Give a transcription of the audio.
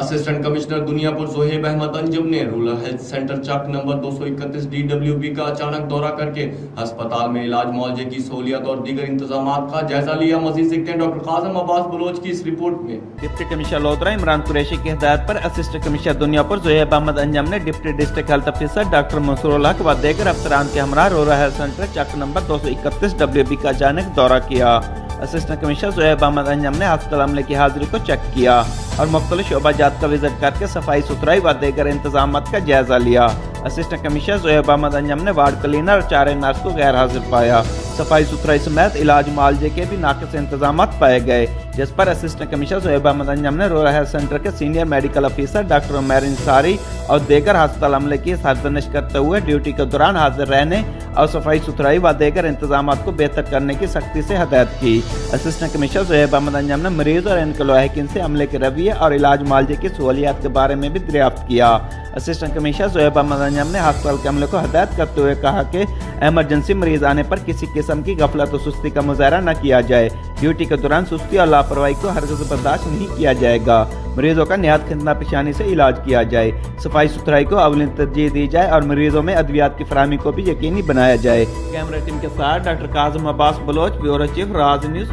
Assistant commissioner Dunyapur Zohaib Ahmed Anjum نے rural health centre Chak number 231 DWP کا اچانک دورہ کر کے ہسپتال میں علاج معالجے کی سہولیات اور دیگر انتظامات کا جائزہ لیا. مزید دیکھتے ہیں ڈاکٹر قاسم عباس بلوچ کی اس رپورٹ میں. ڈپٹی کمشنر لودھرا عمران قریشی کی ہدایت پر اسسٹنٹ کمشنر دنیاپور زہیب احمد انجم نے deputy district health officer doctor Mansoor ul Haq و دیگر افسران کے ہمراہ rural health centre Chak number 231 WP کا اچانک دورہ کیا. اسسٹنٹ کمشنر زہیب احمد انجم نے ہسپتال عملے کی حاضری کو چیک کیا اور مختلف شعبہ جات کا وزٹ کر کے صفائی ستھرائی و دیگر انتظامات کا جائزہ لیا. اسسٹنٹ کمشنر زہیب احمد انجم نے وارڈ کلینر اور 4 نرس کو غیر حاضر پایا. صفائی ستھرائی سمیت علاج معالجے کے بھی ناقص انتظامات پائے گئے، جس پر اسسٹنٹ کمشنر زہیب احمد انجم نے رورل ہیلتھ سینٹر کے senior medical officer doctor Umair Ansari اور دیگر ہسپتال عملے کی سرزنش کرتے ہوئے ڈیوٹی کے دوران حاضر رہنے اور صفائی ستھرائی و دیگر انتظامات کو بہتر کرنے کی سختی سے ہدایت کی. اسسٹنٹ کمشنر زہیب احمد انجم نے مریض اور ان کے لاحقین سے عملے کے رویے اور علاج معالجے کی سہولیات کے بارے میں بھی دریافت کیا. اسسٹنٹ کمشنر زہیب احمد انجم نے ہسپتال کے عملے کو ہدایت کرتے ہوئے کہا کہ ایمرجنسی مریض آنے پر کسی قسم کی غفلت و سستی کا مظاہرہ نہ کیا جائے. ڈیوٹی کے دوران سستی اور لاپرواہی کو ہرگز برداشت نہیں کیا جائے گا. مریضوں کا نہایت خدمہ پیشانی سے علاج کیا جائے، صفائی ستھرائی کو اولین ترجیح دی جائے اور مریضوں میں ادویات کی فراہمی کو بھی یقینی بنایا جائے. کیمرہ ٹیم کے ساتھ doctor Qasim Abbas Baloch, bureau chief راز نیوز.